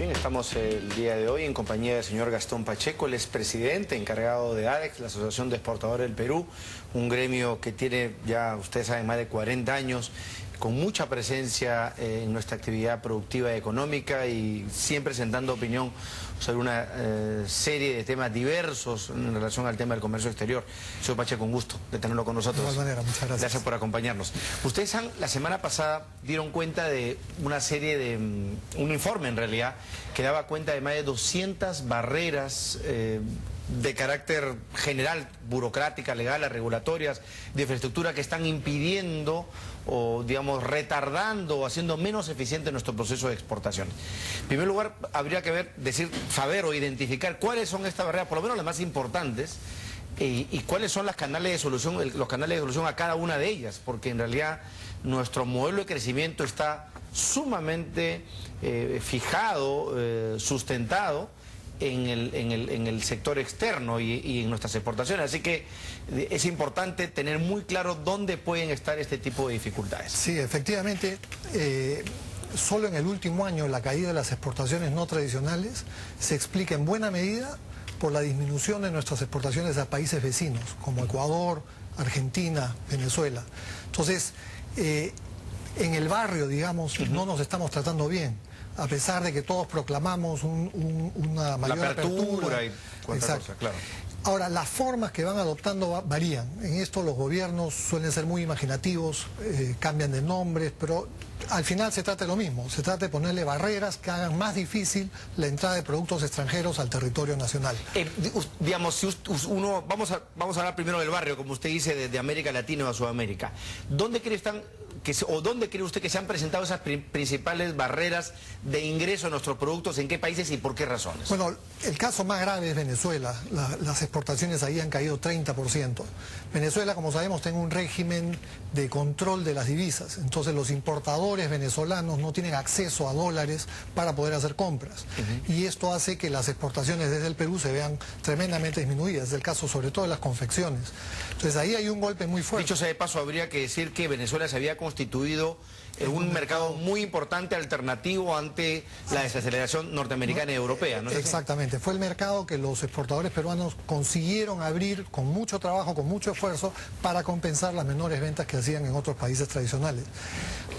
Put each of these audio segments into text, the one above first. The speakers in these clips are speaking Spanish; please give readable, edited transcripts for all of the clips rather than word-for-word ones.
Bien, estamos el día de hoy en compañía del señor Gastón Pacheco, el expresidente encargado de ADEX, la Asociación de Exportadores del Perú, un gremio que tiene ya, ustedes saben, más de 40 años, con mucha presencia en nuestra actividad productiva y económica y siempre presentando opinión sobre una serie de temas diversos en relación al tema del comercio exterior. Señor Pacheco, un gusto de tenerlo con nosotros. De igual manera, muchas gracias. Gracias por acompañarnos. Ustedes la semana pasada dieron cuenta de una serie de, un informe en realidad, que daba cuenta de más de 200 barreras de carácter general, burocrática, legal, regulatorias, de infraestructura que están impidiendo o, digamos, retardando o haciendo menos eficiente nuestro proceso de exportación. En primer lugar, habría que saber o identificar cuáles son estas barreras, por lo menos las más importantes, y cuáles son los canales de solución a cada una de ellas, porque en realidad nuestro modelo de crecimiento está sumamente fijado, sustentado en el sector externo y en nuestras exportaciones, así que es importante tener muy claro dónde pueden estar este tipo de dificultades. Sí, efectivamente, solo en el último año la caída de las exportaciones no tradicionales se explica en buena medida por la disminución de nuestras exportaciones a países vecinos, como Ecuador, Argentina, Venezuela. Entonces, en el barrio, digamos, no nos estamos tratando bien, a pesar de que todos proclamamos una mayor apertura y cuánta cosa, claro. Ahora, las formas que van adoptando varían. En esto los gobiernos suelen ser muy imaginativos, cambian de nombres, pero al final se trata de lo mismo. Se trata de ponerle barreras que hagan más difícil la entrada de productos extranjeros al territorio nacional. Digamos, si vamos a hablar primero del barrio, como usted dice, de América Latina o a Sudamérica. ¿Dónde cree usted que se han presentado esas principales barreras de ingreso a nuestros productos? ¿En qué países y por qué razones? Bueno, el caso más grave es Venezuela. Las exportaciones ahí han caído 30%. Venezuela, como sabemos, tiene un régimen de control de las divisas. Entonces los importadores venezolanos no tienen acceso a dólares para poder hacer compras. Y esto hace que las exportaciones desde el Perú se vean tremendamente disminuidas. Es el caso sobre todo de las confecciones. Entonces ahí hay un golpe muy fuerte. Dicho sea de paso, habría que decir que Venezuela se había constituido en un mercado muy importante, alternativo ante la desaceleración norteamericana y europea, ¿no es así? Exactamente, fue el mercado que los exportadores peruanos consiguieron abrir con mucho trabajo, con mucho esfuerzo, para compensar las menores ventas que hacían en otros países tradicionales.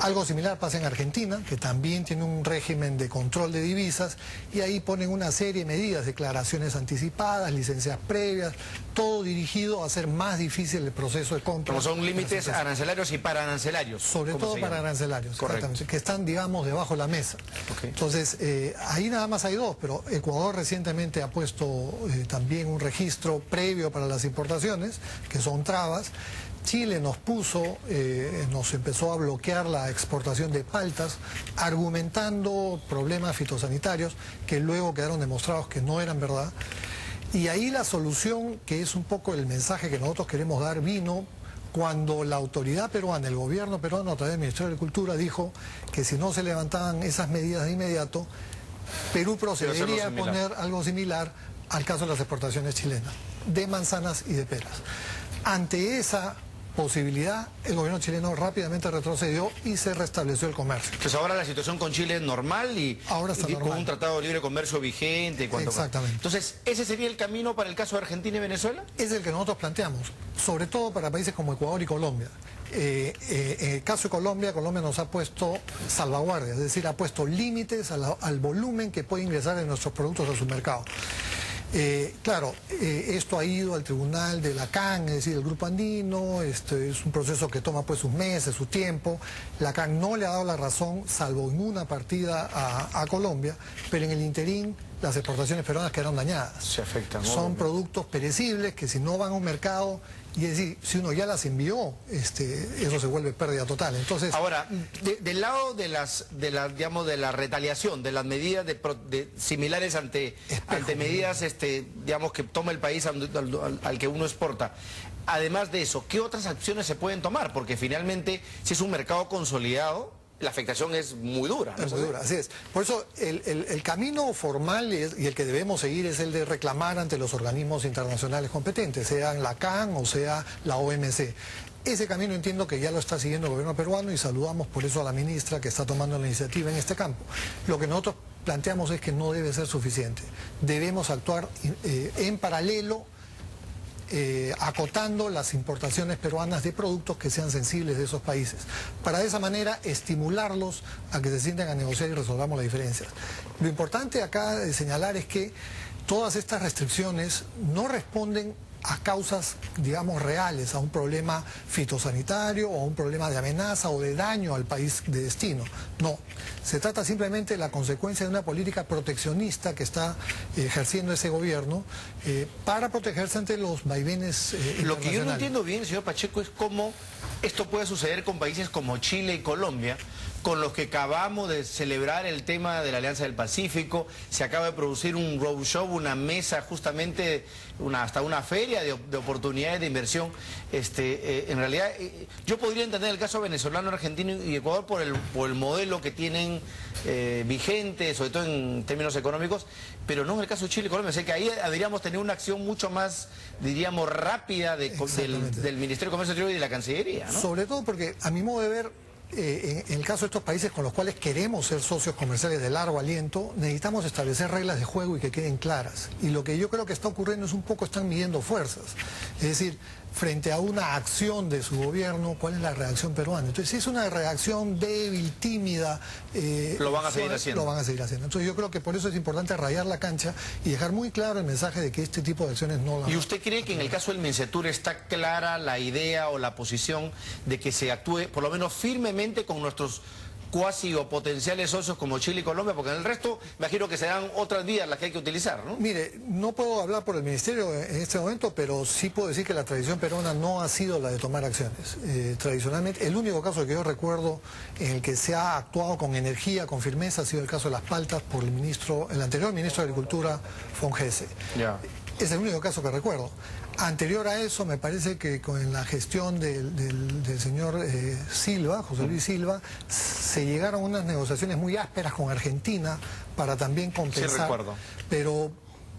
Algo similar pasa en Argentina, que también tiene un régimen de control de divisas, y ahí ponen una serie de medidas, declaraciones anticipadas, licencias previas, todo dirigido a hacer más difícil el proceso de compra. Como son límites arancelarios y pararancelarios. Sobre todo para arancelarios, exactamente, que están, digamos, debajo de la mesa. Okay. Entonces, ahí nada más hay dos, pero Ecuador recientemente ha puesto también un registro previo para las importaciones, que son trabas. Chile nos empezó a bloquear la exportación de paltas, argumentando problemas fitosanitarios que luego quedaron demostrados que no eran verdad. Y ahí la solución, que es un poco el mensaje que nosotros queremos dar, vino cuando la autoridad peruana, el gobierno peruano a través del Ministerio de Agricultura dijo que si no se levantaban esas medidas de inmediato, Perú procedería a poner algo similar al caso de las exportaciones chilenas, de manzanas y de peras. Ante esa posibilidad, el gobierno chileno rápidamente retrocedió y se restableció el comercio. Entonces ahora la situación con Chile es normal y con un tratado de libre comercio vigente. Exactamente. Entonces, ¿ese sería el camino para el caso de Argentina y Venezuela? Es el que nosotros planteamos, sobre todo para países como Ecuador y Colombia. En el caso de Colombia, Colombia nos ha puesto salvaguardias, es decir, ha puesto límites al volumen que puede ingresar de nuestros productos a su mercado. Claro, esto ha ido al tribunal de la CAN, es decir, el Grupo Andino, es un proceso que toma pues sus meses, su tiempo. La CAN no le ha dado la razón, salvo en una partida a Colombia, pero en el interín las exportaciones peruanas quedaron dañadas. Se afectan. Son productos perecibles que si no van a un mercado, y es decir, si uno ya las envió, eso se vuelve pérdida total. Entonces, ahora, del lado de la retaliación, de las medidas similares ante medidas, digamos, que toma el país al que uno exporta. Además de eso, ¿qué otras acciones se pueden tomar? Porque finalmente, si es un mercado consolidado, la afectación es muy dura, ¿no? Es muy dura, así es. Por eso el camino formal y el que debemos seguir es el de reclamar ante los organismos internacionales competentes, sean la CAN o sea la OMC. Ese camino entiendo que ya lo está siguiendo el gobierno peruano y saludamos por eso a la ministra que está tomando la iniciativa en este campo. Lo que nosotros planteamos es que no debe ser suficiente. Debemos actuar en paralelo, acotando las importaciones peruanas de productos que sean sensibles de esos países, para de esa manera estimularlos a que se sienten a negociar y resolvamos las diferencias. Lo importante acá de señalar es que todas estas restricciones no responden a causas, digamos, reales, a un problema fitosanitario o a un problema de amenaza o de daño al país de destino. No, se trata simplemente de la consecuencia de una política proteccionista que está ejerciendo ese gobierno para protegerse ante los vaivenes internacionales. Lo que yo no entiendo bien, señor Pacheco, es cómo esto puede suceder con países como Chile y Colombia, con los que acabamos de celebrar el tema de la Alianza del Pacífico. Se acaba de producir un roadshow, una mesa, justamente hasta una feria de oportunidades de inversión. En realidad, yo podría entender el caso venezolano, argentino y Ecuador por el modelo que tienen vigente, sobre todo en términos económicos, pero no en el caso de Chile y Colombia. Sé que ahí deberíamos tener una acción mucho más, diríamos, rápida del Ministerio de Comercio Exterior y de la Cancillería, ¿no? Sobre todo porque, a mi modo de ver, en el caso de estos países con los cuales queremos ser socios comerciales de largo aliento, necesitamos establecer reglas de juego y que queden claras. Y lo que yo creo que está ocurriendo es un poco están midiendo fuerzas. Es decir, frente a una acción de su gobierno, ¿cuál es la reacción peruana? Entonces, si es una reacción débil, tímida... lo van a seguir haciendo. Lo van a seguir haciendo. Entonces, yo creo que por eso es importante rayar la cancha y dejar muy claro el mensaje de que este tipo de acciones no la... ¿Y usted cree que en el caso del MINCETUR está clara la idea o la posición de que se actúe, por lo menos firmemente, con nuestros cuasi o potenciales socios como Chile y Colombia? Porque en el resto, imagino que serán otras vías las que hay que utilizar, ¿no? Mire, no puedo hablar por el Ministerio en este momento, pero sí puedo decir que la tradición peruana no ha sido la de tomar acciones. Tradicionalmente, el único caso que yo recuerdo en el que se ha actuado con energía, con firmeza, ha sido el caso de las paltas por el anterior ministro de Agricultura, Fongese. Ya. Es el único caso que recuerdo. Anterior a eso, me parece que con la gestión del señor Silva, José Luis Silva, se llegaron a unas negociaciones muy ásperas con Argentina para también compensar. Sí, recuerdo. Pero,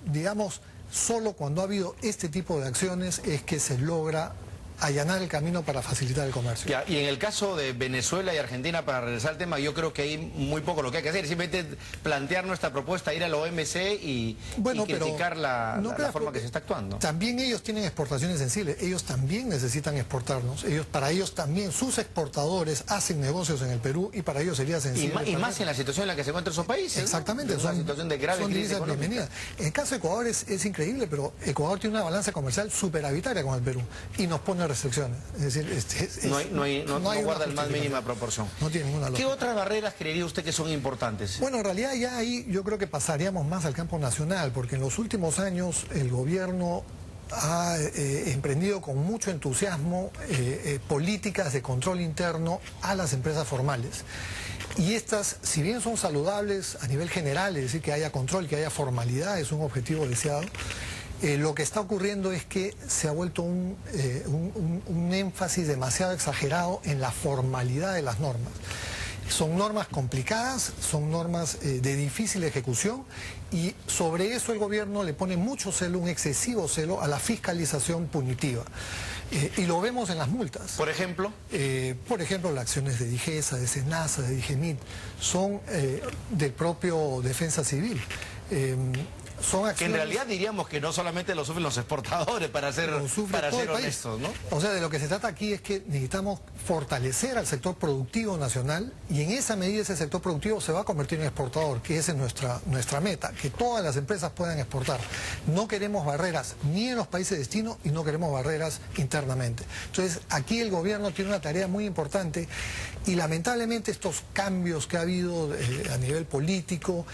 digamos, solo cuando ha habido este tipo de acciones es que se logra allanar el camino para facilitar el comercio. Ya, y en el caso de Venezuela y Argentina, para regresar al tema, yo creo que hay muy poco lo que hay que hacer, simplemente plantear nuestra propuesta, ir a la OMC y criticar la forma que se está actuando. También ellos tienen exportaciones sensibles, ellos también necesitan exportarnos, para ellos también, sus exportadores hacen negocios en el Perú y para ellos sería sensible. Y más en la situación en la que se encuentran esos países. Exactamente, ¿no? Es una situación de grave crisis económica. En el caso de Ecuador es increíble, pero Ecuador tiene una balanza comercial superavitaria con el Perú y nos pone restricciones. Es decir, no guarda el más mínima proporción. No tiene ninguna lógica. ¿Qué otras barreras creería usted que son importantes? Bueno, en realidad ya ahí yo creo que pasaríamos más al campo nacional, porque en los últimos años el gobierno ha emprendido con mucho entusiasmo políticas de control interno a las empresas formales. Y estas, si bien son saludables a nivel general, es decir, que haya control, que haya formalidad, es un objetivo deseado, lo que está ocurriendo es que se ha vuelto un énfasis demasiado exagerado en la formalidad de las normas. Son normas complicadas, son normas de difícil ejecución y sobre eso el gobierno le pone mucho celo, un excesivo celo a la fiscalización punitiva. Y lo vemos en las multas. ¿Por ejemplo? Las acciones de DIGESA, de SENASA, de DIGEMIT, son del propio Defensa Civil. Son acciones... Que en realidad diríamos que no solamente lo sufren los exportadores, para ser honestos, ¿no? O sea, de lo que se trata aquí es que necesitamos fortalecer al sector productivo nacional y en esa medida ese sector productivo se va a convertir en exportador, que esa es nuestra meta, que todas las empresas puedan exportar. No queremos barreras ni en los países de destino y no queremos barreras internamente. Entonces, aquí el gobierno tiene una tarea muy importante y lamentablemente estos cambios que ha habido a nivel político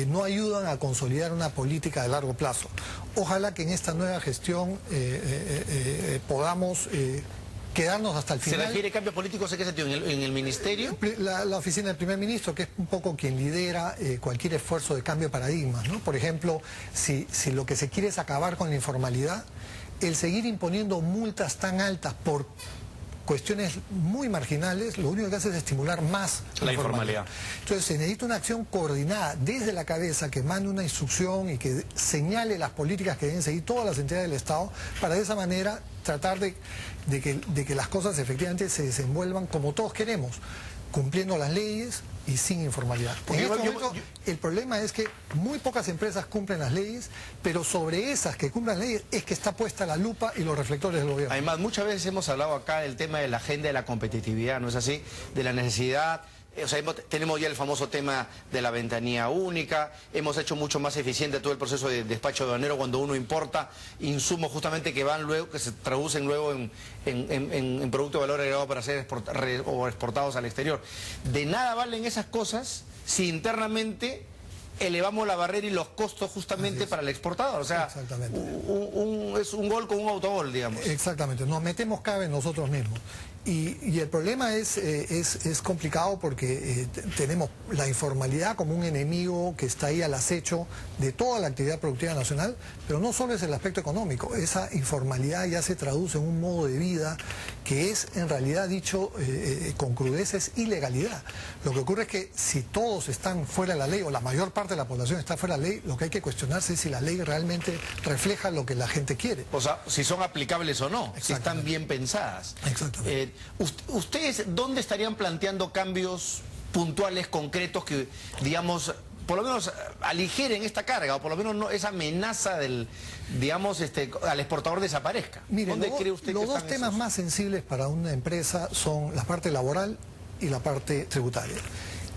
no ayudan a consolidar una política de largo plazo. Ojalá que en esta nueva gestión podamos quedarnos hasta el final. ¿Se refiere cambio político? ¿Sé qué sentido? ¿En el ministerio? La oficina del primer ministro, que es un poco quien lidera cualquier esfuerzo de cambio de paradigmas, ¿no? Por ejemplo, si lo que se quiere es acabar con la informalidad, el seguir imponiendo multas tan altas por cuestiones muy marginales, lo único que hace es estimular más la informalidad. Entonces se necesita una acción coordinada desde la cabeza que mande una instrucción y que señale las políticas que deben seguir todas las entidades del Estado para de esa manera tratar de que las cosas efectivamente se desenvuelvan como todos queremos. cumpliendo las leyes y sin informalidad. En este momento, el problema es que muy pocas empresas cumplen las leyes, pero sobre esas que cumplen las leyes es que está puesta la lupa y los reflectores del gobierno. Además, muchas veces hemos hablado acá del tema de la agenda de la competitividad, ¿no es así? De la necesidad. O sea, tenemos ya el famoso tema de la ventanilla única, hemos hecho mucho más eficiente todo el proceso de despacho aduanero cuando uno importa insumos justamente que van luego, que se traducen luego en producto de valor agregado para ser exportados al exterior. De nada valen esas cosas si internamente elevamos la barrera y los costos justamente para el exportador. O sea, es un gol con un autogol, digamos. Exactamente, nos metemos cabe nosotros mismos. Y el problema es complicado porque tenemos la informalidad como un enemigo que está ahí al acecho de toda la actividad productiva nacional, pero no solo es el aspecto económico, esa informalidad ya se traduce en un modo de vida que es en realidad dicho con crudeza es ilegalidad. Lo que ocurre es que si todos están fuera de la ley o la mayor parte de la población está fuera de la ley, lo que hay que cuestionarse es si la ley realmente refleja lo que la gente quiere. O sea, si son aplicables o no, si están bien pensadas. Exactamente. ¿Ustedes dónde estarían planteando cambios puntuales, concretos, que, digamos, por lo menos aligeren esta carga, o por lo menos no, esa amenaza del, digamos, al exportador desaparezca? Mire, ¿Dónde cree usted los que dos están temas esos? más sensibles para una empresa son la parte laboral y la parte tributaria.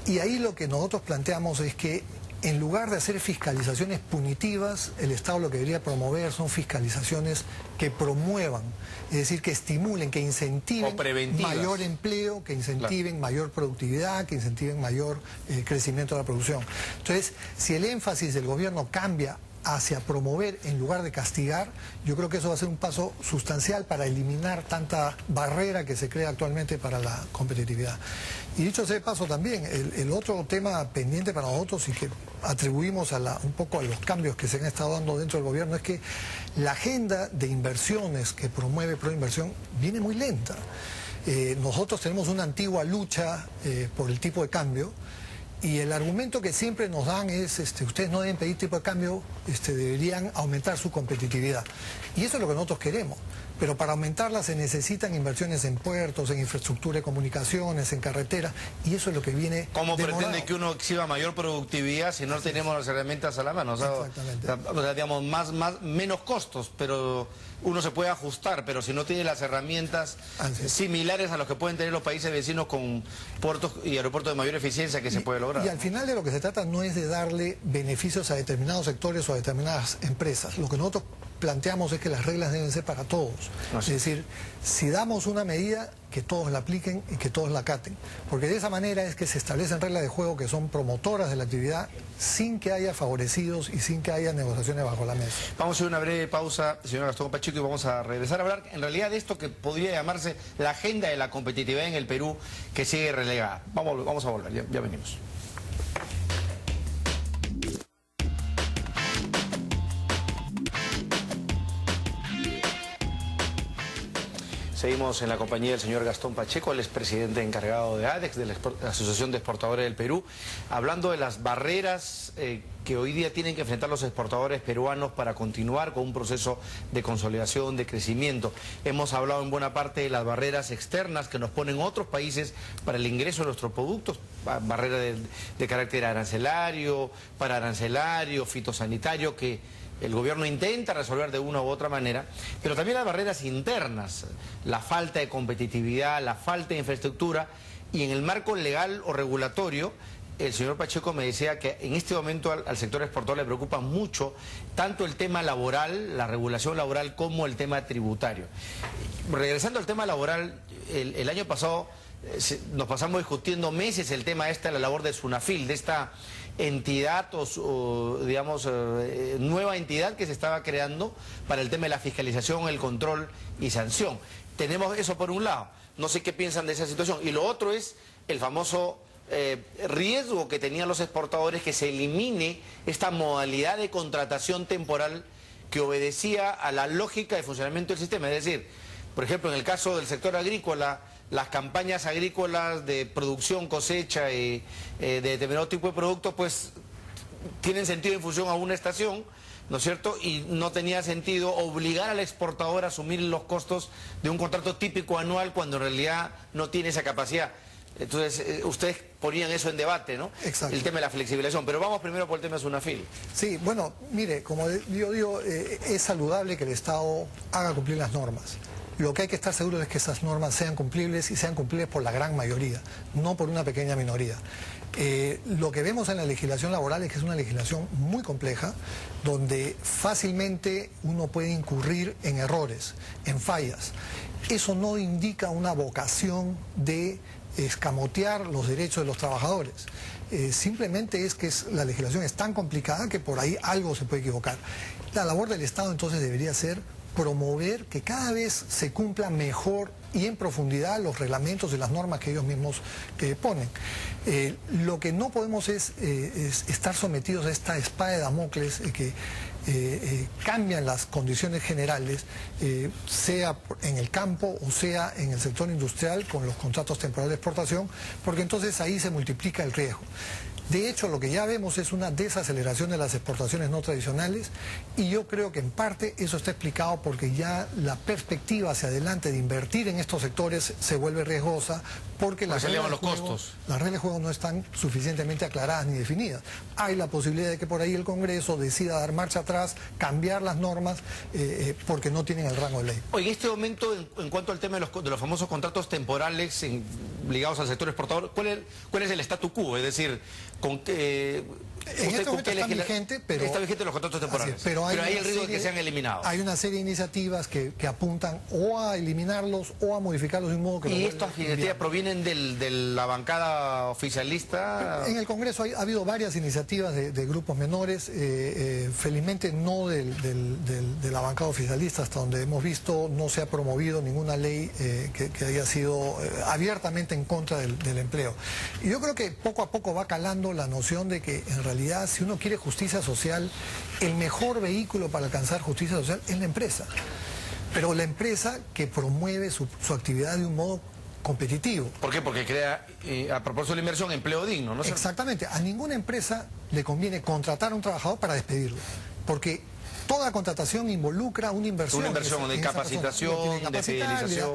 Y ahí lo que nosotros planteamos es que en lugar de hacer fiscalizaciones punitivas, el Estado lo que debería promover son fiscalizaciones que promuevan, es decir, que estimulen, que incentiven mayor empleo, que incentiven mayor productividad, que incentiven mayor crecimiento de la producción. Entonces, si el énfasis del gobierno cambia hacia promover en lugar de castigar, yo creo que eso va a ser un paso sustancial para eliminar tanta barrera que se crea actualmente para la competitividad. Y dicho sea de paso también, el otro tema pendiente para nosotros y que atribuimos un poco a los cambios que se han estado dando dentro del gobierno es que la agenda de inversiones que promueve Proinversión viene muy lenta. Nosotros tenemos una antigua lucha por el tipo de cambio. Y el argumento que siempre nos dan es, ustedes no deben pedir tipo de cambio, deberían aumentar su competitividad. Y eso es lo que nosotros queremos. Pero para aumentarla se necesitan inversiones en puertos, en infraestructura de comunicaciones, en carretera, y eso es lo que viene ¿Cómo demorado. pretende que uno exhiba mayor productividad si no tenemos las herramientas a la mano? Exactamente. O sea, digamos, menos costos, pero uno se puede ajustar, pero si no tiene las herramientas similares a los que pueden tener los países vecinos con puertos y aeropuertos de mayor eficiencia, que se puede lograr. Y al final de lo que se trata no es de darle beneficios a determinados sectores o a determinadas empresas. Lo que nosotros planteamos es que las reglas deben ser para todos. Es decir, si damos una medida, que todos la apliquen y que todos la acaten. Porque de esa manera es que se establecen reglas de juego que son promotoras de la actividad sin que haya favorecidos y sin que haya negociaciones bajo la mesa. Vamos a hacer una breve pausa, señor Gastón Pacheco, y vamos a regresar a hablar en realidad de esto que podría llamarse la agenda de la competitividad en el Perú, que sigue relegada. Vamos a volver, ya venimos. Seguimos en la compañía del señor Gastón Pacheco, el expresidente encargado de ADEX, de la Asociación de Exportadores del Perú, hablando de las barreras que hoy día tienen que enfrentar los exportadores peruanos para continuar con un proceso de consolidación, de crecimiento. Hemos hablado en buena parte de las barreras externas que nos ponen otros países para el ingreso de nuestros productos, barrera de carácter arancelario, paraarancelario, fitosanitario, que el gobierno intenta resolver de una u otra manera, pero también las barreras internas, la falta de competitividad, la falta de infraestructura, y en el marco legal o regulatorio, el señor Pacheco me decía que en este momento al sector exportador le preocupa mucho tanto el tema laboral, la regulación laboral, como el tema tributario. Regresando al tema laboral, el año pasado nos pasamos discutiendo meses el tema la labor de SUNAFIL, de esta entidad o digamos nueva entidad que se estaba creando para el tema de la fiscalización, el control y sanción. Tenemos eso por un lado, no sé qué piensan de esa situación, y lo otro es el famoso riesgo que tenían los exportadores que se elimine esta modalidad de contratación temporal que obedecía a la lógica de funcionamiento del sistema, es decir, por ejemplo, en el caso del sector agrícola, las campañas agrícolas de producción, cosecha y de determinado tipo de productos, pues tienen sentido en función a una estación, ¿no es cierto? Y no tenía sentido obligar al exportador a asumir los costos de un contrato típico anual cuando en realidad no tiene esa capacidad. Entonces, ustedes ponían eso en debate, ¿no? Exacto. El tema de la flexibilización. Pero vamos primero por el tema de Sunafil. Sí, bueno, mire, como yo digo, es saludable que el Estado haga cumplir las normas. Lo que hay que estar seguro es que esas normas sean cumplibles y sean cumplibles por la gran mayoría, no por una pequeña minoría. Lo que vemos en la legislación laboral es que es una legislación muy compleja, donde fácilmente uno puede incurrir en errores, en fallas. Eso no indica una vocación de escamotear los derechos de los trabajadores. Simplemente es que la legislación es tan complicada que por ahí algo se puede equivocar. La labor del Estado entonces debería ser promover que cada vez se cumplan mejor y en profundidad los reglamentos y las normas que ellos mismos ponen. Lo que no podemos es estar sometidos a esta espada de Damocles que cambian las condiciones generales, sea en el campo o sea en el sector industrial con los contratos temporales de exportación, porque entonces ahí se multiplica el riesgo. De hecho, lo que ya vemos es una desaceleración de las exportaciones no tradicionales y yo creo que en parte eso está explicado porque ya la perspectiva hacia adelante de invertir en estos sectores se vuelve riesgosa porque las reglas de juego no están suficientemente aclaradas ni definidas. Hay la posibilidad de que por ahí el Congreso decida dar marcha atrás, cambiar las normas porque no tienen el rango de ley. Oye, en este momento, en cuanto al tema de los famosos contratos temporales ligados al sector exportador, ¿cuál es el statu quo? Es decir, con qué... En este momento está vigente, pero... Está vigente los contratos temporales, pero hay el riesgo de que sean eliminados. Hay una serie de iniciativas que apuntan o a eliminarlos o a modificarlos de un modo que... ¿Y estas iniciativas provienen de la bancada oficialista? En el Congreso ha habido varias iniciativas de grupos menores, felizmente no de la bancada oficialista, hasta donde hemos visto no se ha promovido ninguna ley que haya sido abiertamente en contra del empleo. Y yo creo que poco a poco va calando la noción de que en realidad si uno quiere justicia social, el mejor vehículo para alcanzar justicia social es la empresa. Pero la empresa que promueve su actividad de un modo competitivo. ¿Por qué? Porque crea, a propósito de la inversión, empleo digno, ¿no? Exactamente. A ninguna empresa le conviene contratar a un trabajador para despedirlo. Porque toda contratación involucra una inversión. Una inversión de capacitación, de fidelización.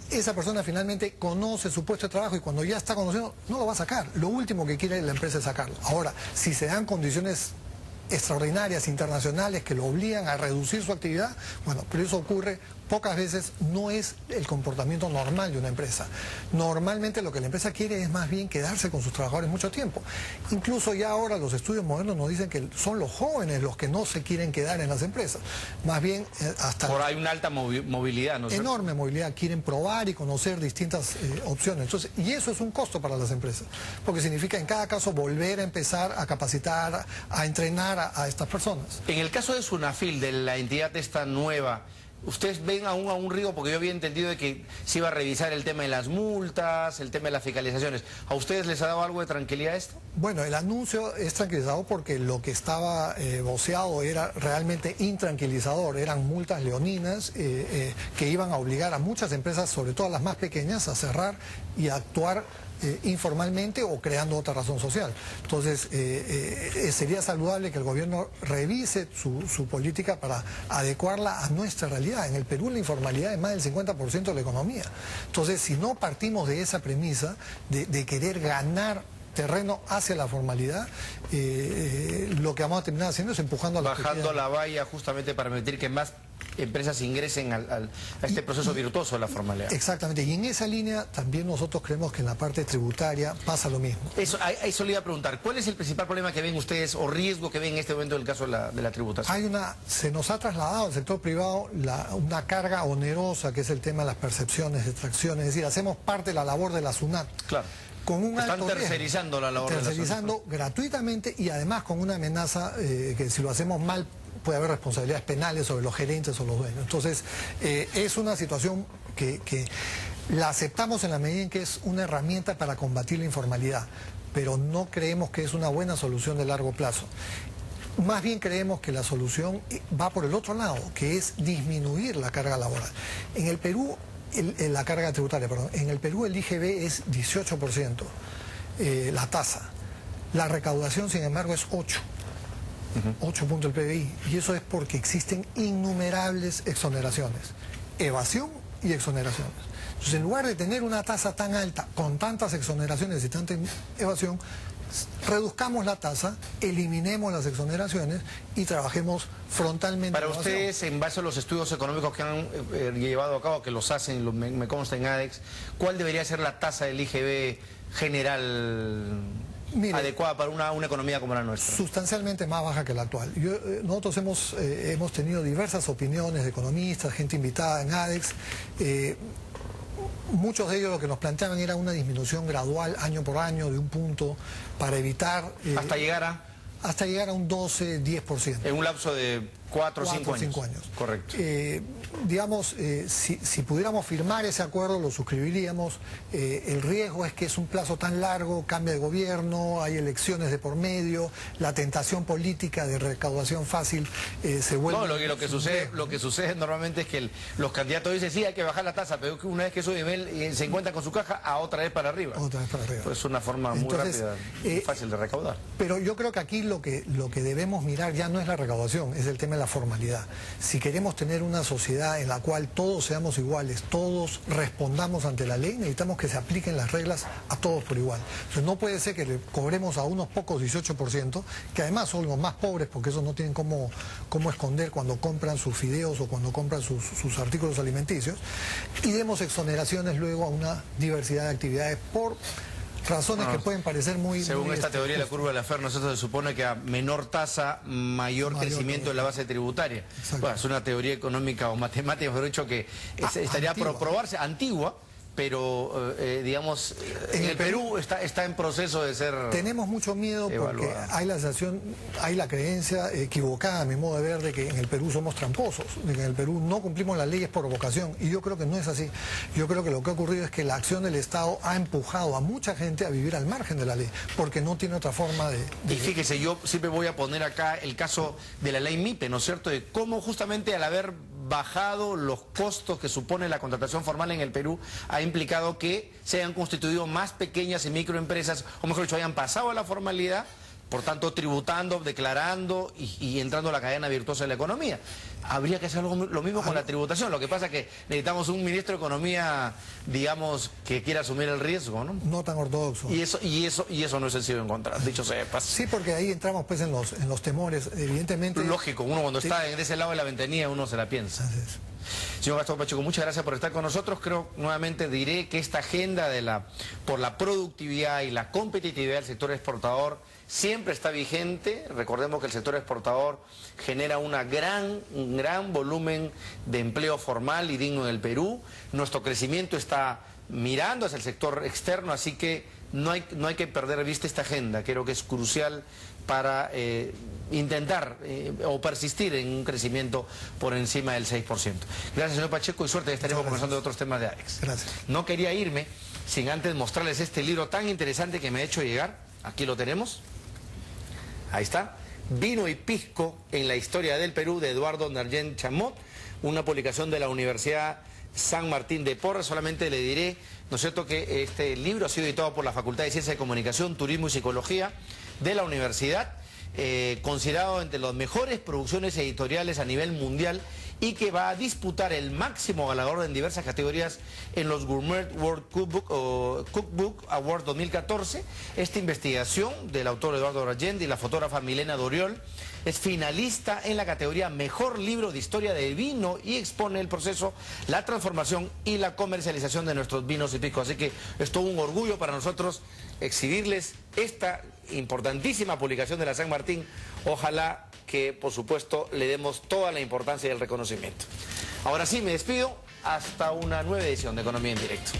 Esa persona finalmente conoce su puesto de trabajo y cuando ya está conociendo, no lo va a sacar. Lo último que quiere la empresa es sacarlo. Ahora, si se dan condiciones extraordinarias, internacionales, que lo obligan a reducir su actividad, bueno, pero eso ocurre pocas veces, no es el comportamiento normal de una empresa. Normalmente lo que la empresa quiere es más bien quedarse con sus trabajadores mucho tiempo. Incluso ya ahora los estudios modernos nos dicen que son los jóvenes los que no se quieren quedar en las empresas. Más bien hasta... Por ahí una alta movilidad, ¿no es cierto? Enorme movilidad, quieren probar y conocer distintas opciones. Entonces, y eso es un costo para las empresas, porque significa en cada caso volver a empezar a capacitar, a entrenar a estas personas. En el caso de Sunafil, de la entidad esta nueva, ¿ustedes ven aún a un riesgo? Porque yo había entendido de que se iba a revisar el tema de las multas, el tema de las fiscalizaciones. ¿A ustedes les ha dado algo de tranquilidad esto? Bueno, el anuncio es tranquilizador porque lo que estaba voceado era realmente intranquilizador. Eran multas leoninas que iban a obligar a muchas empresas, sobre todo a las más pequeñas, a cerrar y a actuar informalmente o creando otra razón social. Entonces, sería saludable que el gobierno revise su política para adecuarla a nuestra realidad. En el Perú la informalidad es más del 50% de la economía. Entonces, si no partimos de esa premisa de querer ganar terreno hacia la formalidad, lo que vamos a terminar haciendo es empujando a la bajando la valla justamente para permitir que más empresas ingresen a este proceso virtuoso de la formalidad. Exactamente, y en esa línea también nosotros creemos que en la parte tributaria pasa lo mismo. Eso le iba a preguntar, ¿cuál es el principal problema que ven ustedes o riesgo que ven en este momento en el caso de la tributación? Se nos ha trasladado al sector privado una carga onerosa que es el tema de las percepciones, extracciones, es decir, hacemos parte de la labor de la SUNAT. Claro. Con un Están tercerizando la labor de la SUNAT. Gratuitamente y además con una amenaza que si lo hacemos mal puede haber responsabilidades penales sobre los gerentes o los dueños. Entonces, es una situación que la aceptamos en la medida en que es una herramienta para combatir la informalidad, pero no creemos que es una buena solución de largo plazo. Más bien creemos que la solución va por el otro lado, que es disminuir la carga laboral. En el Perú, la carga tributaria, perdón, en el Perú el IGB es 18%, la tasa. La recaudación, sin embargo, es 8%. 8 puntos del PBI, y eso es porque existen innumerables exoneraciones, evasión y exoneraciones. Entonces, en lugar de tener una tasa tan alta, con tantas exoneraciones y tanta evasión, reduzcamos la tasa, eliminemos las exoneraciones y trabajemos frontalmente. Para ustedes, en base a los estudios económicos que han llevado a cabo, que los hacen, me consta en ADEX, ¿cuál debería ser la tasa del IGB general adecuada para una economía como la nuestra? Sustancialmente más baja que la actual. Nosotros hemos tenido diversas opiniones de economistas, gente invitada en ADEX. Muchos de ellos lo que nos planteaban era una disminución gradual año por año de un punto para evitar... ¿Hasta llegar a? Hasta llegar a un 12, 10%. En un lapso de 4 o 5 años. Correcto. Digamos, si pudiéramos firmar ese acuerdo, lo suscribiríamos. El riesgo es que es un plazo tan largo, cambia de gobierno, hay elecciones de por medio, la tentación política de recaudación fácil se vuelve... No, lo que sucede normalmente es que los candidatos dicen, sí, hay que bajar la tasa, pero una vez que sube nivel se encuentra con su caja, a otra vez para arriba. Otra vez para arriba. Pues es una forma muy rápida, muy fácil de recaudar. Pero yo creo que aquí lo que debemos mirar ya no es la recaudación, es el tema de la formalidad. Si queremos tener una sociedad en la cual todos seamos iguales, todos respondamos ante la ley, necesitamos que se apliquen las reglas a todos por igual. Entonces no puede ser que le cobremos a unos pocos 18%, que además son los más pobres porque esos no tienen cómo esconder cuando compran sus fideos o cuando compran sus artículos alimenticios, y demos exoneraciones luego a una diversidad de actividades por razones que pueden parecer muy... Según esta teoría de la curva de Laffer, nosotros se supone que a menor tasa, mayor crecimiento de la base tributaria. Bueno, es una teoría económica o matemática, mejor dicho, que estaría por probarse, antigua, pero digamos, en el Perú está en proceso de ser Tenemos mucho miedo porque hay la sensación, hay la creencia equivocada, a mi modo de ver, de que en el Perú somos tramposos, de que en el Perú no cumplimos las leyes por vocación, y yo creo que no es así. Yo creo que lo que ha ocurrido es que la acción del Estado ha empujado a mucha gente a vivir al margen de la ley, porque no tiene otra forma de... Y fíjese, yo siempre voy a poner acá el caso de la ley MIPE, ¿no es cierto?, de cómo justamente al haber bajado los costos que supone la contratación formal en el Perú, ha implicado que se hayan constituido más pequeñas y microempresas, o mejor dicho, hayan pasado a la formalidad, por tanto tributando, declarando y entrando a la cadena virtuosa de la economía. Habría que hacer lo mismo con la tributación. Lo que pasa es que necesitamos un ministro de Economía, digamos, que quiera asumir el riesgo, ¿no? No tan ortodoxo. Y eso no es sencillo de encontrar, dicho sea de paso. Sí, porque ahí entramos pues en los temores, evidentemente... Lógico, uno cuando está en ese lado de la ventanilla, uno se la piensa. Así es. Señor Gastón Pacheco, muchas gracias por estar con nosotros. Creo, nuevamente diré que esta agenda por la productividad y la competitividad del sector exportador siempre está vigente. Recordemos que el sector exportador genera un gran volumen de empleo formal y digno en el Perú. Nuestro crecimiento está mirando hacia el sector externo, así que no hay que perder de vista esta agenda. Creo que es crucial para intentar o persistir en un crecimiento por encima del 6%. Gracias, señor Pacheco, y suerte, estaremos conversando de otros temas de ADEX. Gracias. No quería irme sin antes mostrarles este libro tan interesante que me ha hecho llegar. Aquí lo tenemos. Ahí está. Vino y Pisco en la historia del Perú, de Eduardo Nargent Chamot, una publicación de la Universidad San Martín de Porres. Solamente le diré, ¿no es cierto?, que este libro ha sido editado por la Facultad de Ciencia de Comunicación, Turismo y Psicología de la universidad, considerado entre las mejores producciones editoriales a nivel mundial y que va a disputar el máximo galardón en diversas categorías en los Gourmet World Cookbook Award 2014. Esta investigación del autor Eduardo Nargent y la fotógrafa Milena Doriol es finalista en la categoría Mejor Libro de Historia de Vino y expone el proceso, la transformación y la comercialización de nuestros vinos y piscos. Así que es todo un orgullo para nosotros exhibirles esta importantísima publicación de la San Martín. Ojalá que, por supuesto, le demos toda la importancia y el reconocimiento. Ahora sí, me despido. Hasta una nueva edición de Economía en Directo.